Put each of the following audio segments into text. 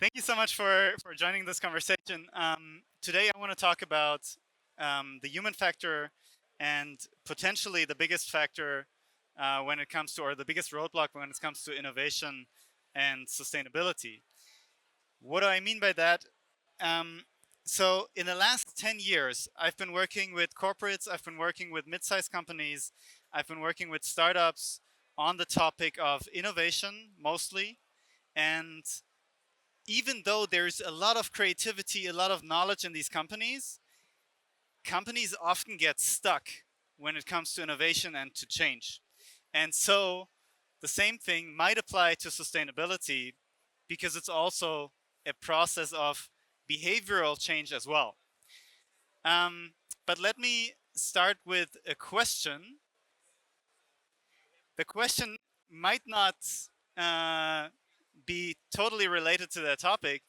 Thank you so much for joining this conversation. Today I want to talk about the human factor and potentially the biggest factor when it comes to, or the biggest roadblock when it comes to innovation and sustainability. What do I mean by that? Um, so in the last 10 years, I've been working with corporates, I've been working with mid-sized companies, I've been working with startups on the topic of innovation mostly. And even though there's a lot of creativity, a lot of knowledge in these companies, companies often get stuck when it comes to innovation and to change. And so the same thing might apply to sustainability because it's also a process of behavioral change as well. But let me start with a question. The question might not be totally related to that topic,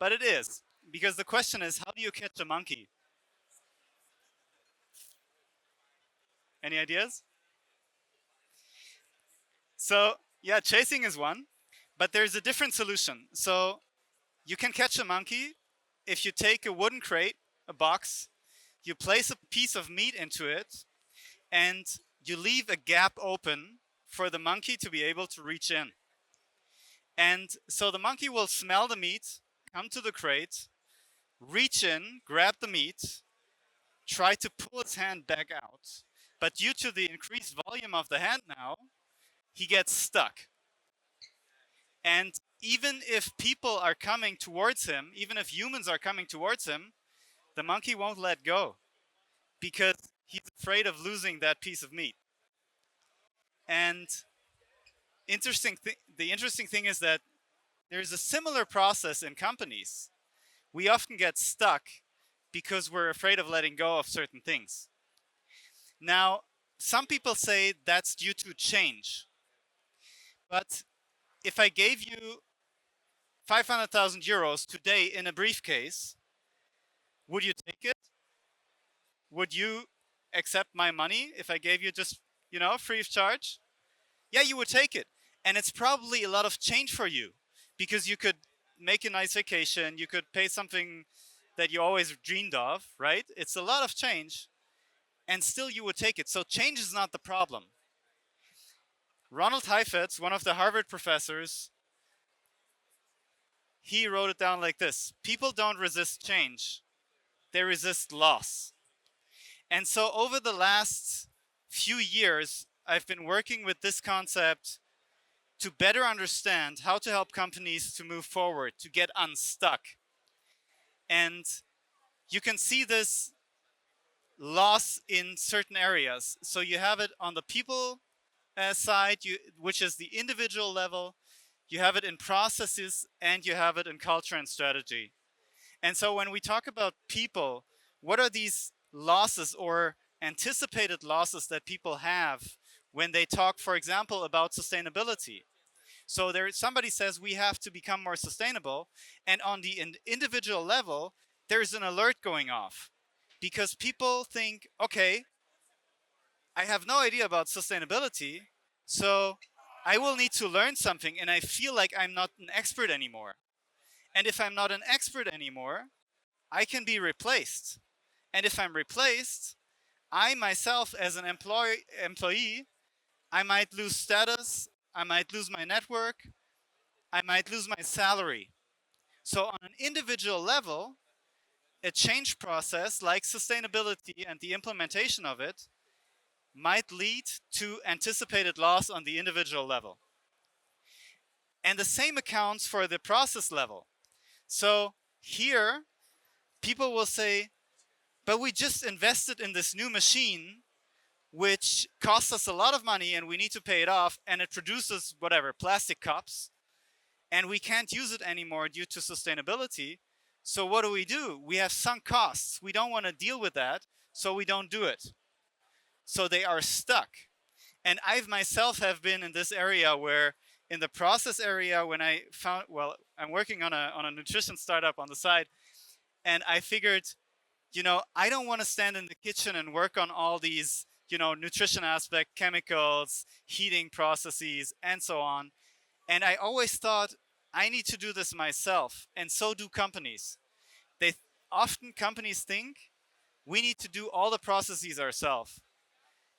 but it is. Because the question is, how do you catch a monkey? Any ideas? So, yeah, chasing is one, but there's a different solution. So, you can catch a monkey if you take a wooden crate, a box, you place a piece of meat into it, and you leave a gap open for the monkey to be able to reach in. And so the monkey will smell the meat, come to the crate, reach in, grab the meat, try to pull his hand back out. But due to the increased volume of the hand now, he gets stuck. And even if people are coming towards him, even if humans are coming towards him, the monkey won't let go because he's afraid of losing that piece of meat. And the interesting thing is that there's a similar process in companies. We often get stuck because we're afraid of letting go of certain things. Now, some people say that's due to change. But if I gave you 500,000 euros today in a briefcase, would you take it? Would you accept my money if I gave you just, free of charge? Yeah, you would take it. And it's probably a lot of change for you because you could make a nice vacation, you could pay something that you always dreamed of, right? It's a lot of change, and still you would take it. So change is not the problem. Ronald Heifetz, one of the Harvard professors, he wrote it down like this: people don't resist change, they resist loss. And so over the last few years, I've been working with this concept to better understand how to help companies to move forward, to get unstuck. And you can see this loss in certain areas. So you have it on the people side, which is the individual level, you have it in processes, and you have it in culture and strategy. And so when we talk about people, what are these losses or anticipated losses that people have when they talk, for example, about sustainability? So somebody says we have to become more sustainable, and on the individual level, there's an alert going off because people think, okay, I have no idea about sustainability, so I will need to learn something, and I feel like I'm not an expert anymore. And if I'm not an expert anymore, I can be replaced. And if I'm replaced, I myself as an employee, I might lose status, I might lose my network, I might lose my salary. So on an individual level, a change process like sustainability and the implementation of it might lead to anticipated loss on the individual level. And the same accounts for the process level. So here, people will say, but we just invested in this new machine, which costs us a lot of money and we need to pay it off, and it produces whatever, plastic cups, and we can't use it anymore due to sustainability. So what do? We have sunk costs. We don't want to deal with that, so we don't do it. So they are stuck. And I've myself have been in this area where in the process area, when I found, I'm working on a nutrition startup on the side, and I figured, I don't want to stand in the kitchen and work on all these, nutrition aspect, chemicals, heating processes, and so on. And I always thought, I need to do this myself, and so do companies. They often companies think we need to do all the processes ourselves,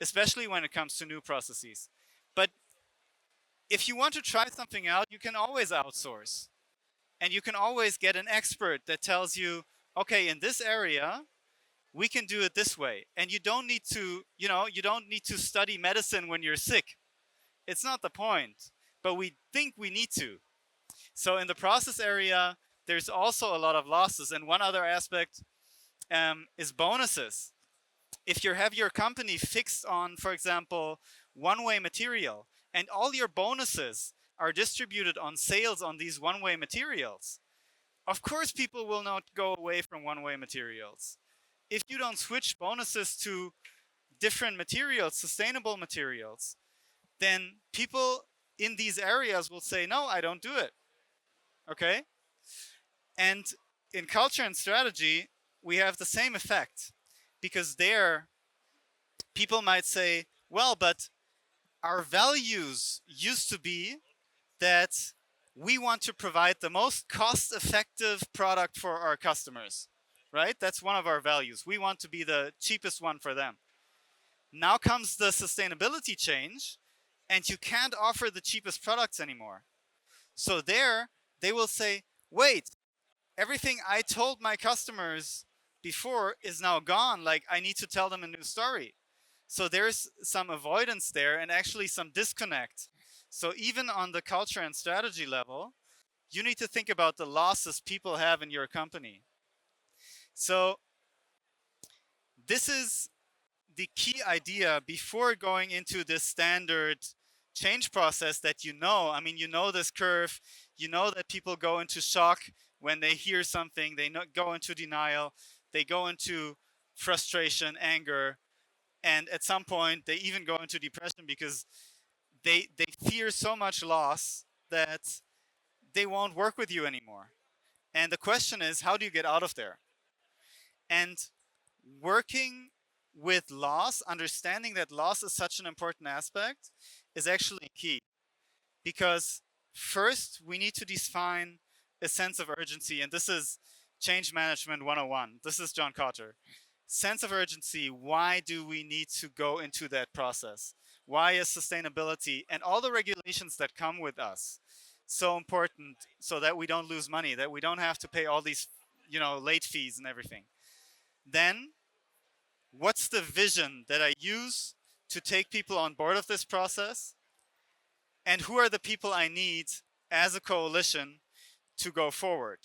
especially when it comes to new processes. But if you want to try something out, you can always outsource. And you can always get an expert that tells you, okay, in this area, we can do it this way. And you don't need to, you don't need to study medicine when you're sick. It's not the point, but we think we need to. So in the process area, there's also a lot of losses. And one other aspect is bonuses. If you have your company fixed on, for example, one-way material, and all your bonuses are distributed on sales on these one-way materials, of course people will not go away from one-way materials. If you don't switch bonuses to different materials, sustainable materials, then people in these areas will say, no, I don't do it. Okay? And in culture and strategy, we have the same effect, because there people might say, well, but our values used to be that we want to provide the most cost-effective product for our customers, right? That's one of our values. We want to be the cheapest one for them. Now comes the sustainability change, and you can't offer the cheapest products anymore. So there, they will say, wait, everything I told my customers before is now gone. Like, I need to tell them a new story. So there's some avoidance there and actually some disconnect. So even on the culture and strategy level, you need to think about the losses people have in your company. So this is the key idea before going into this standard change process that I mean, you know this curve, you know that people go into shock when they hear something, they go into denial, they go into frustration, anger, and at some point they even go into depression because they fear so much loss that they won't work with you anymore. And the question is, how do you get out of there? And working with loss, understanding that loss is such an important aspect, is actually key. Because first, we need to define a sense of urgency. And this is Change Management 101. This is John Kotter. Sense of urgency. Why do we need to go into that process? Why is sustainability and all the regulations that come with us so important, so that we don't lose money, that we don't have to pay all these, late fees and everything? Then, what's the vision that I use to take people on board of this process? And who are the people I need as a coalition to go forward?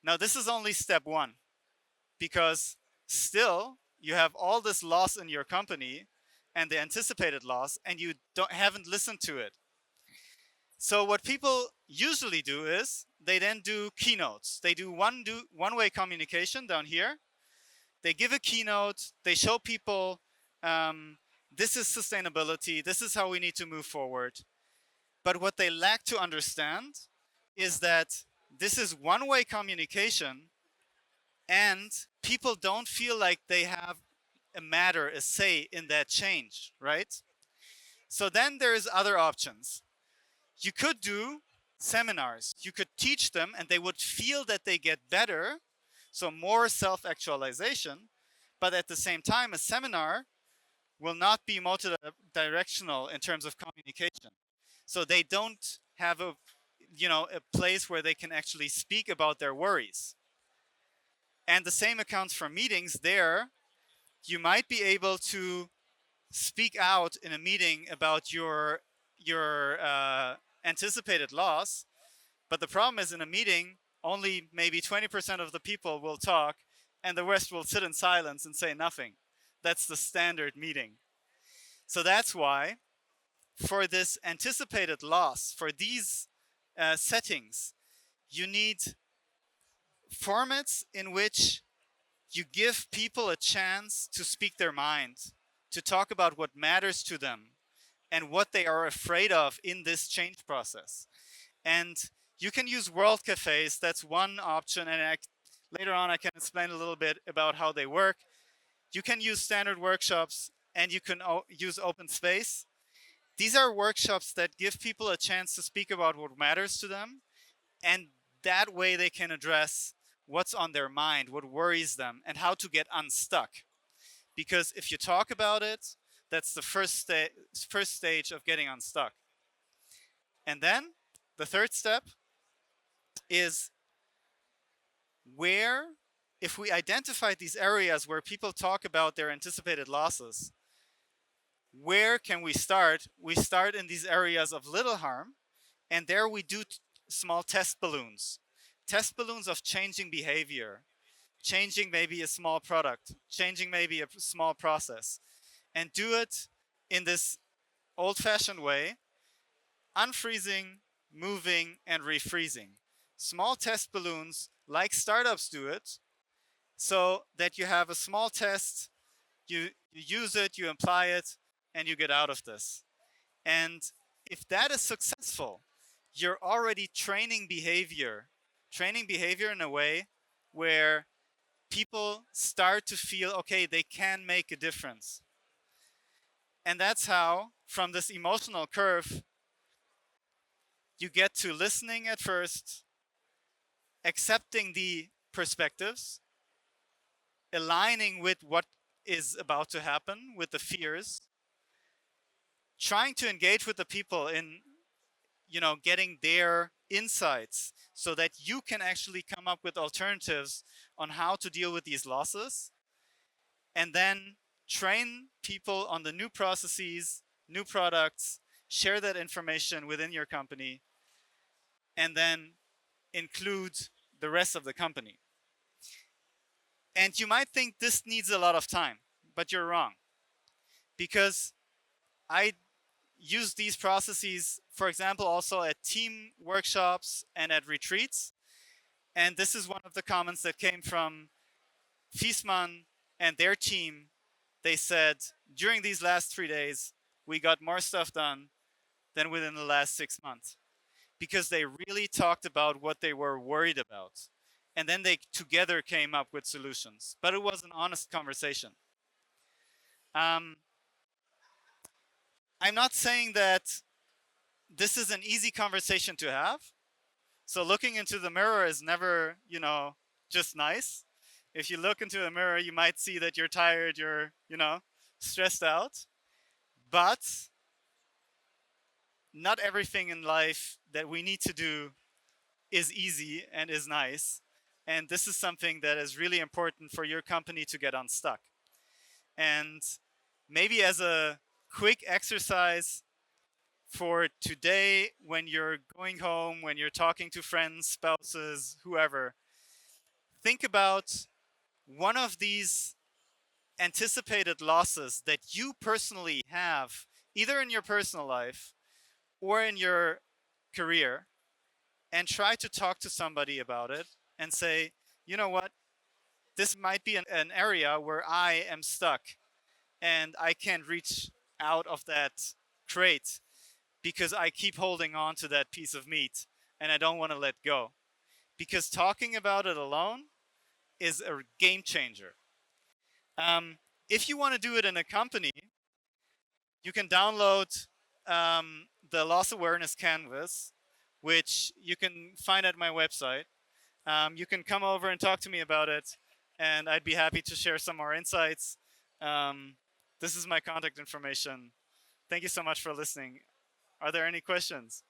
Now, this is only step one, because still you have all this loss in your company and the anticipated loss, and you haven't listened to it. So what people usually do is they then do keynotes. They do one-way communication down here. They give a keynote. They show people this is sustainability. This is how we need to move forward. But what they lack to understand is that this is one-way communication, and people don't feel like they have a say in that change, right? So then there's other options. You could do seminars. You could teach them and they would feel that they get better, so more self-actualization, but at the same time, a seminar will not be multi-directional in terms of communication. So they don't have a place where they can actually speak about their worries. And the same accounts for meetings. There, you might be able to speak out in a meeting about your anticipated loss, but the problem is, in a meeting, only maybe 20% of the people will talk, and the rest will sit in silence and say nothing. That's the standard meeting. So that's why, for this anticipated loss, for these settings, you need formats in which you give people a chance to speak their mind, to talk about what matters to them and what they are afraid of in this change process. And you can use world cafes. That's one option, and later on I can explain a little bit about how they work. You can use standard workshops, and you can use open space. These are workshops that give people a chance to speak about what matters to them, And that way they can address what's on their mind, what worries them, and how to get unstuck. Because if you talk about it, that's the first stage of getting unstuck. And then the third step is where, if we identified these areas where people talk about their anticipated losses, where can we start? We start in these areas of little harm, and there we do small test balloons. Test balloons of changing behavior, changing maybe a small product, changing maybe a small process, and do it in this old fashioned way, unfreezing, moving, and refreezing. Small test balloons, like startups do it, so that you have a small test, you use it, you apply it, and you get out of this. And if that is successful, you're already training behavior in a way where people start to feel okay, they can make a difference. And that's how, from this emotional curve, you get to listening at first, accepting the perspectives, aligning with what is about to happen, with the fears, trying to engage with the people in, getting their insights so that you can actually come up with alternatives on how to deal with these losses, and then train people on the new processes, new products, share that information within your company, and then include the rest of the company. And you might think this needs a lot of time, but you're wrong. Because I use these processes, for example, also at team workshops and at retreats. And this is one of the comments that came from Fiesmann and their team. They said, during these last 3 days, we got more stuff done than within the last 6 months. Because they really talked about what they were worried about. And then they together came up with solutions. But it was an honest conversation. I'm not saying that this is an easy conversation to have. So looking into the mirror is never, just nice. If you look into the mirror, you might see that you're tired, you're, stressed out. But not everything in life that we need to do is easy and is nice. And this is something that is really important for your company to get unstuck. And maybe as a quick exercise for today, when you're going home, when you're talking to friends, spouses, whoever, think about one of these anticipated losses that you personally have, either in your personal life or in your career, and try to talk to somebody about it and say, you know what, this might be an area where I am stuck and I can't reach out of that crate because I keep holding on to that piece of meat and I don't want to let go. Because talking about it alone is a game changer. If you want to do it in a company, you can download the loss awareness canvas, which you can find at my website. You can come over and talk to me about it, and I'd be happy to share some more insights. This is my contact information. Thank you so much for listening. Are there any questions?